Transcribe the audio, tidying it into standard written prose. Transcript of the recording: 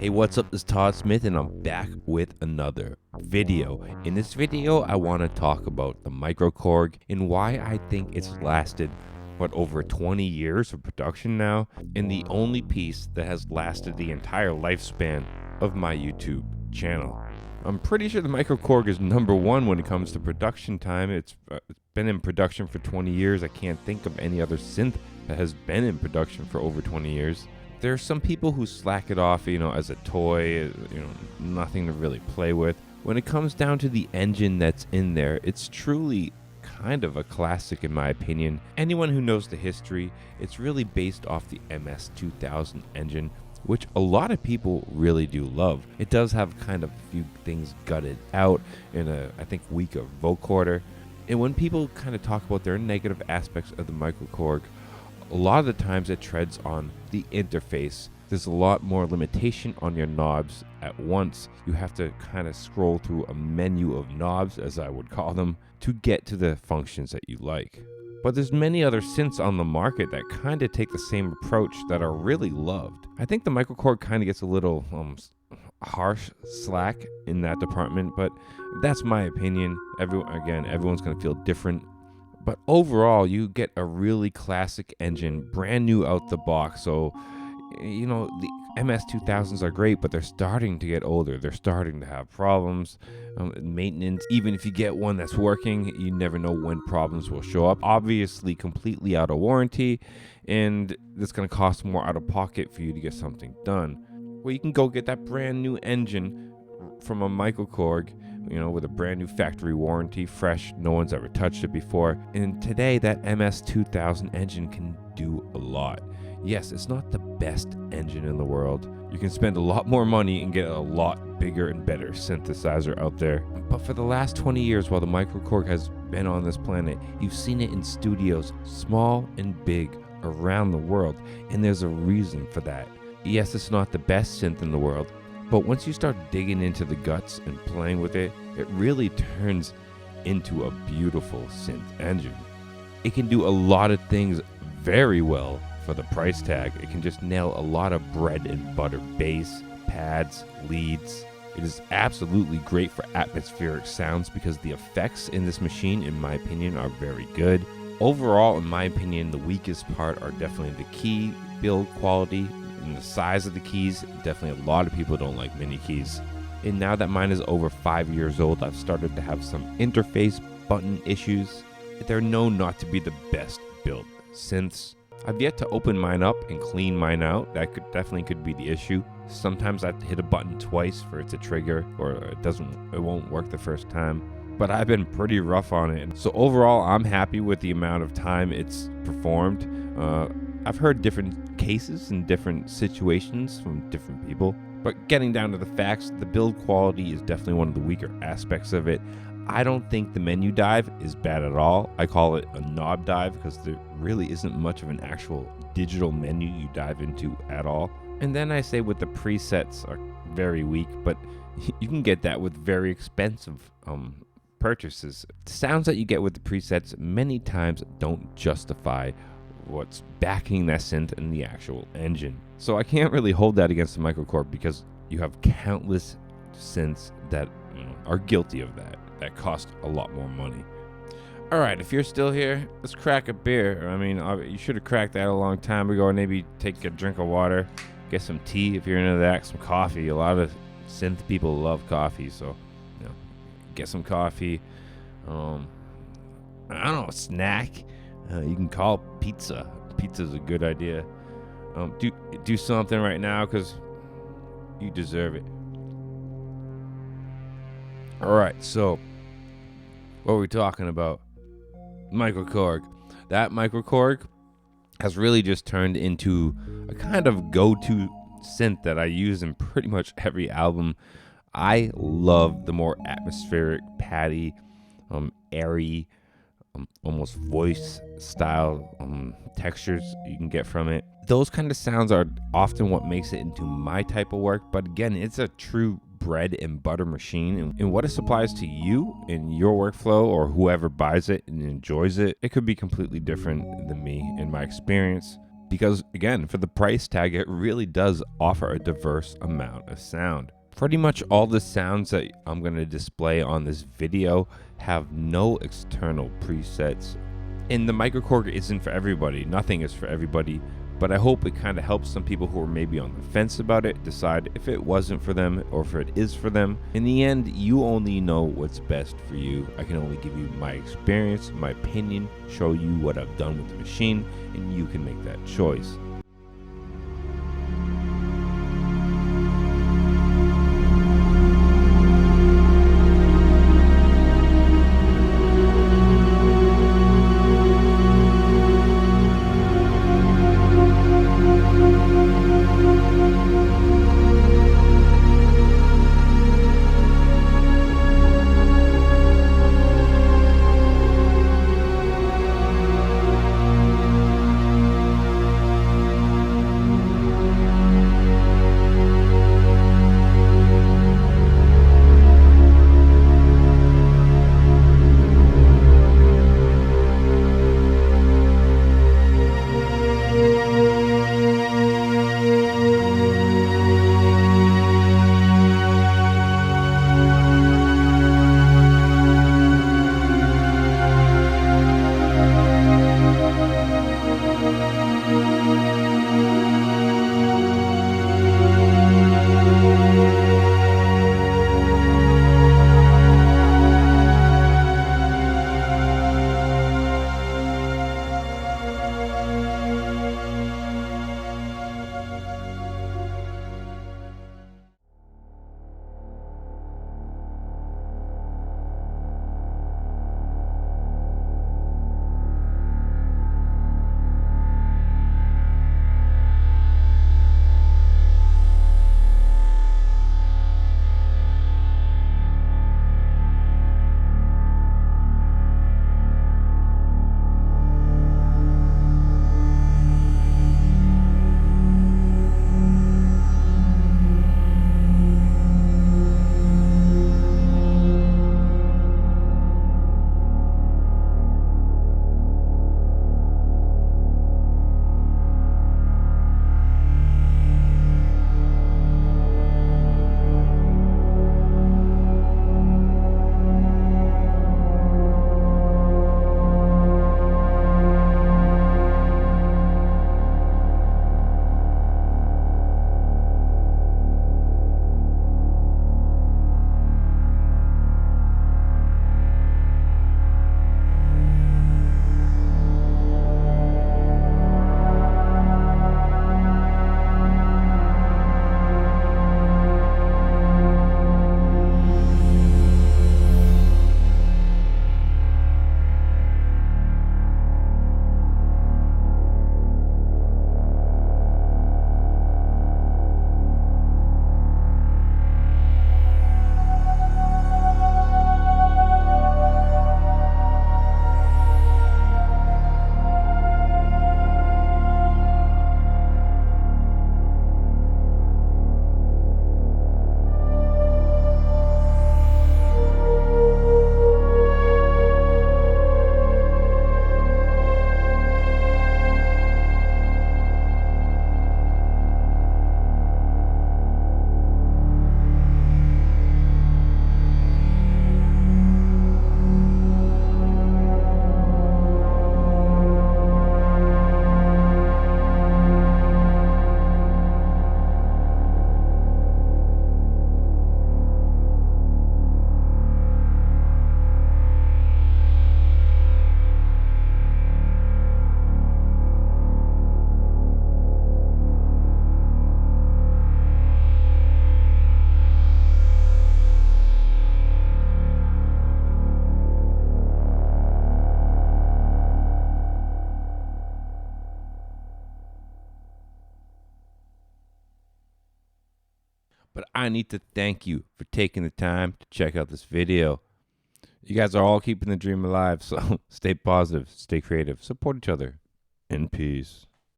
Hey, what's up? This is Todd Smith and I'm back with another video. In this video, I want to talk about the MicroKorg and why I think it's lasted, over 20 years of production now, and the only piece that has lasted the entire lifespan of my YouTube channel. I'm pretty sure the MicroKorg is number one when it comes to production time. It's been in production for 20 years. I can't think of any other synth that has been in production for over 20 years. There are some people who slack it off, as a toy, nothing to really play with. When it comes down to the engine that's in there, it's truly kind of a classic in my opinion. Anyone who knows the history, it's really based off the MS-2000 engine, which a lot of people really do love. It does have kind of a few things gutted out in I think, weaker vocoder. And when people kind of talk about their negative aspects of the MicroKorg, a lot of the times it treads on the interface. There's a lot more limitation on your knobs at once. You have to kind of scroll through a menu of knobs, as I would call them, to get to the functions that you like. But there's many other synths on the market that kind of take the same approach that are really loved. I think the MicroKorg kind of gets a little harsh slack in that department, but that's my opinion. Everyone's going to feel different. But overall, you get a really classic engine, brand new out the box. So, the MS-2000s are great, but they're starting to get older. They're starting to have problems, maintenance. Even if you get one that's working, you never know when problems will show up. Obviously, completely out of warranty, and it's going to cost more out of pocket for you to get something done. Well, you can go get that brand new engine from a MicroKorg, with a brand new factory warranty, fresh, no one's ever touched it before. And today, that MS-2000 engine can do a lot. Yes, it's not the best engine in the world. You can spend a lot more money and get a lot bigger and better synthesizer out there. But for the last 20 years, while the MicroKorg has been on this planet, you've seen it in studios, small and big, around the world. And there's a reason for that. Yes, it's not the best synth in the world, but once you start digging into the guts and playing with it, it really turns into a beautiful synth engine. It can do a lot of things very well for the price tag. It can just nail a lot of bread and butter bass, pads, leads. It is absolutely great for atmospheric sounds because the effects in this machine, in my opinion, are very good. Overall, in my opinion, the weakest part are definitely the key build quality and the size of the keys. Definitely a lot of people don't like mini keys. And now that mine is over 5 years old, I've started to have some interface button issues. They're known not to be the best built synths. I've yet to open mine up and clean mine out. That definitely could be the issue. Sometimes I have to hit a button twice for it to trigger, or it won't work the first time. But I've been pretty rough on it. So overall, I'm happy with the amount of time it's performed. I've heard different cases and different situations from different people. But getting down to the facts, the build quality is definitely one of the weaker aspects of it. I don't think the menu dive is bad at all. I call it a knob dive because there really isn't much of an actual digital menu you dive into at all. And then I say with the presets are very weak, but you can get that with very expensive purchases. The sounds that you get with the presets many times don't justify what's backing that synth in the actual engine. So I can't really hold that against the MicroKorg because you have countless synths that are guilty of that cost a lot more money. All right, if you're still here, let's crack a beer. You should have cracked that a long time ago, or maybe take a drink of water, get some tea if you're into that, some coffee. A lot of synth people love coffee, so get some coffee. I don't know, a snack. You can call pizza. Pizza's a good idea. Do something right now because you deserve it. All right, so what are we talking about? MicroKorg. That MicroKorg has really just turned into a kind of go-to synth that I use in pretty much every album. I love the more atmospheric, patty, airy, almost voice style textures you can get from it. Those kind of sounds are often what makes it into my type of work, but again, it's a true bread and butter machine, and what it supplies to you in your workflow or whoever buys it and enjoys it, it could be completely different than me in my experience. because, again, for the price tag, it really does offer a diverse amount of sound. Pretty much all the sounds that I'm going to display on this video have no external presets. And the MicroKorg isn't for everybody. Nothing is for everybody. But I hope it kind of helps some people who are maybe on the fence about it decide if it wasn't for them or if it is for them. In the end, you only know what's best for you. I can only give you my experience, my opinion, show you what I've done with the machine, and you can make that choice. But I need to thank you for taking the time to check out this video. You guys are all keeping the dream alive, so stay positive, stay creative, support each other, and peace.